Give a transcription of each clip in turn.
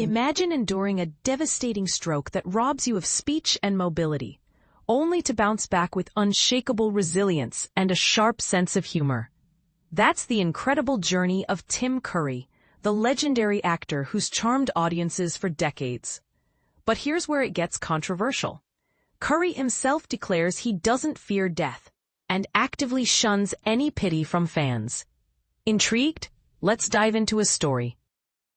Imagine enduring a devastating stroke that robs you of speech and mobility, only to bounce back with unshakable resilience and a sharp sense of humor. That's the incredible journey of Tim Curry, the legendary actor who's charmed audiences for decades. But here's where it gets controversial. Curry himself declares he doesn't fear death and actively shuns any pity from fans. Intrigued? Let's dive into his story,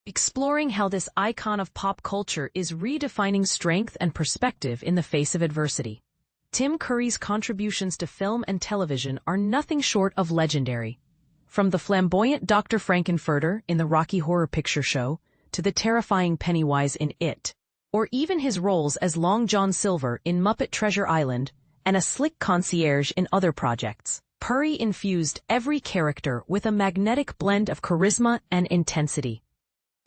exploring how this icon of pop culture is redefining strength and perspective in the face of adversity. Tim Curry's contributions to film and television are nothing short of legendary. From the flamboyant Dr. Frankenfurter in the Rocky Horror Picture Show to the terrifying Pennywise in It, or even his roles as Long John Silver in Muppet Treasure Island and a slick concierge in other projects, Curry infused every character with a magnetic blend of charisma and intensity.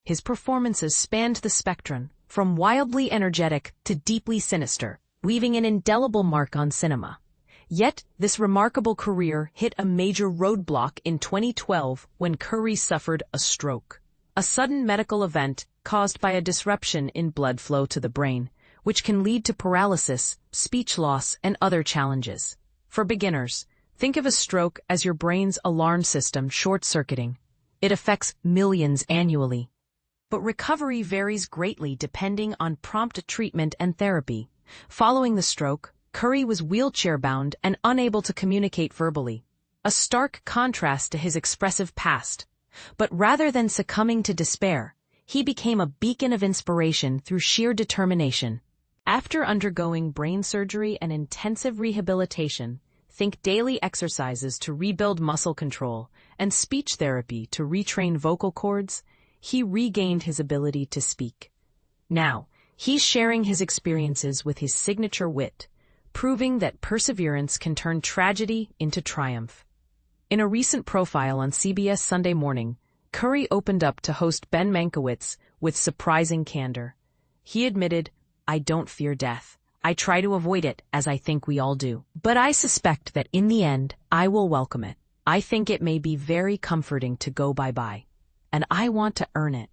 His performances spanned the spectrum, from wildly energetic to deeply sinister, leaving an indelible mark on cinema. Yet, this remarkable career hit a major roadblock in 2012 when Curry suffered a stroke, a sudden medical event caused by a disruption in blood flow to the brain, which can lead to paralysis, speech loss, and other challenges. For beginners, think of a stroke as your brain's alarm system short-circuiting. It affects millions annually. But recovery varies greatly depending on prompt treatment and therapy. Following the stroke, Curry was wheelchair-bound and unable to communicate verbally, a stark contrast to his expressive past. But rather than succumbing to despair, he became a beacon of inspiration through sheer determination. After undergoing brain surgery and intensive rehabilitation, think daily exercises to rebuild muscle control and speech therapy to retrain vocal cords, he regained his ability to speak. Now, he's sharing his experiences with his signature wit, proving that perseverance can turn tragedy into triumph. In a recent profile on CBS Sunday Morning, Curry opened up to host Ben Mankiewicz with surprising candor. He admitted, "I don't fear death. I try to avoid it, as I think we all do. But I suspect that in the end, I will welcome it. I think it may be very comforting to go bye-bye. And I want to earn it."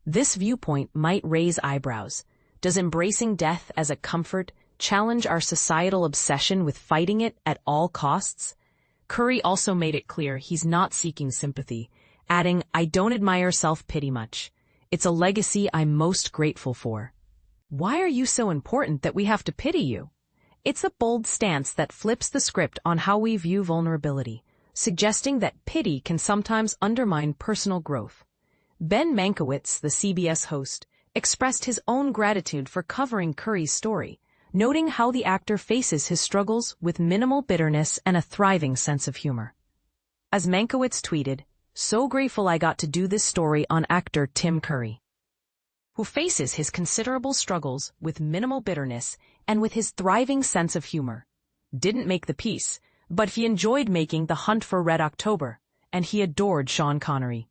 This viewpoint might raise eyebrows. Does embracing death as a comfort challenge our societal obsession with fighting it at all costs? Curry also made it clear he's not seeking sympathy, adding, "I don't admire self-pity much. It's a legacy I'm most grateful for." Why are you so important that we have to pity you? It's a bold stance that flips the script on how we view vulnerability, suggesting that pity can sometimes undermine personal growth. Ben Mankiewicz, the CBS host, expressed his own gratitude for covering Curry's story, noting how the actor faces his struggles with minimal bitterness and a thriving sense of humor. As Mankiewicz tweeted, "So grateful I got to do this story on actor Tim Curry, who faces his considerable struggles with minimal bitterness and with his thriving sense of humor. Didn't make the piece, but he enjoyed making The Hunt for Red October, and he adored Sean Connery."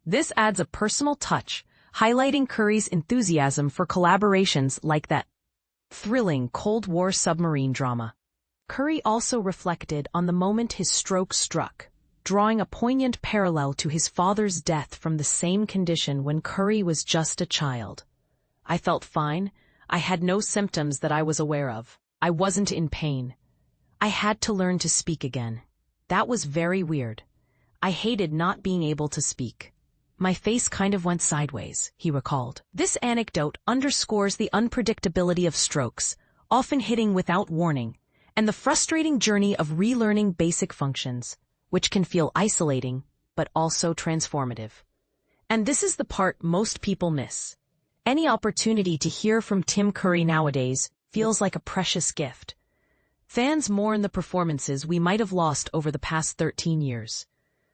This adds a personal touch, highlighting Curry's enthusiasm for collaborations like that thrilling Cold War submarine drama. Curry also reflected on the moment his stroke struck, drawing a poignant parallel to his father's death from the same condition when Curry was just a child. "I felt fine. I had no symptoms that I was aware of. I wasn't in pain. I had to learn to speak again. That was very weird. I hated not being able to speak. My face kind of went sideways," he recalled. This anecdote underscores the unpredictability of strokes, often hitting without warning, and the frustrating journey of relearning basic functions, which can feel isolating, but also transformative. And this is the part most people miss. Any opportunity to hear from Tim Curry nowadays feels like a precious gift. Fans mourn the performances we might have lost over the past 13 years.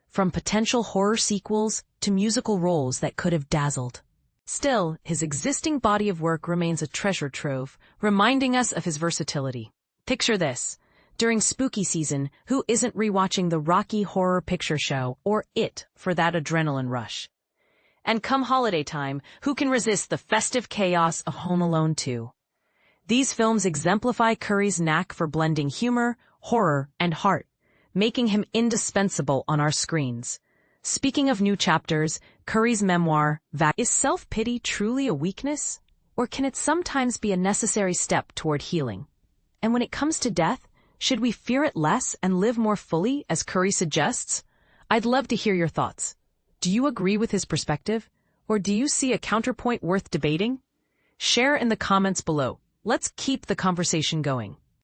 From potential horror sequels to musical roles that could have dazzled. Still, his existing body of work remains a treasure trove, reminding us of his versatility. Picture this. During spooky season, who isn't rewatching the Rocky Horror Picture Show or It for that adrenaline rush? And come holiday time, who can resist the festive chaos of Home Alone 2? These films exemplify Curry's knack for blending humor, horror, and heart, making him indispensable on our screens. Speaking of new chapters, Curry's memoir, Is self-pity truly a weakness? Or can it sometimes be a necessary step toward healing? And when it comes to death, should we fear it less and live more fully, as Curry suggests? I'd love to hear your thoughts. Do you agree with his perspective? Or do you see a counterpoint worth debating? Share in the comments below. Let's keep the conversation going.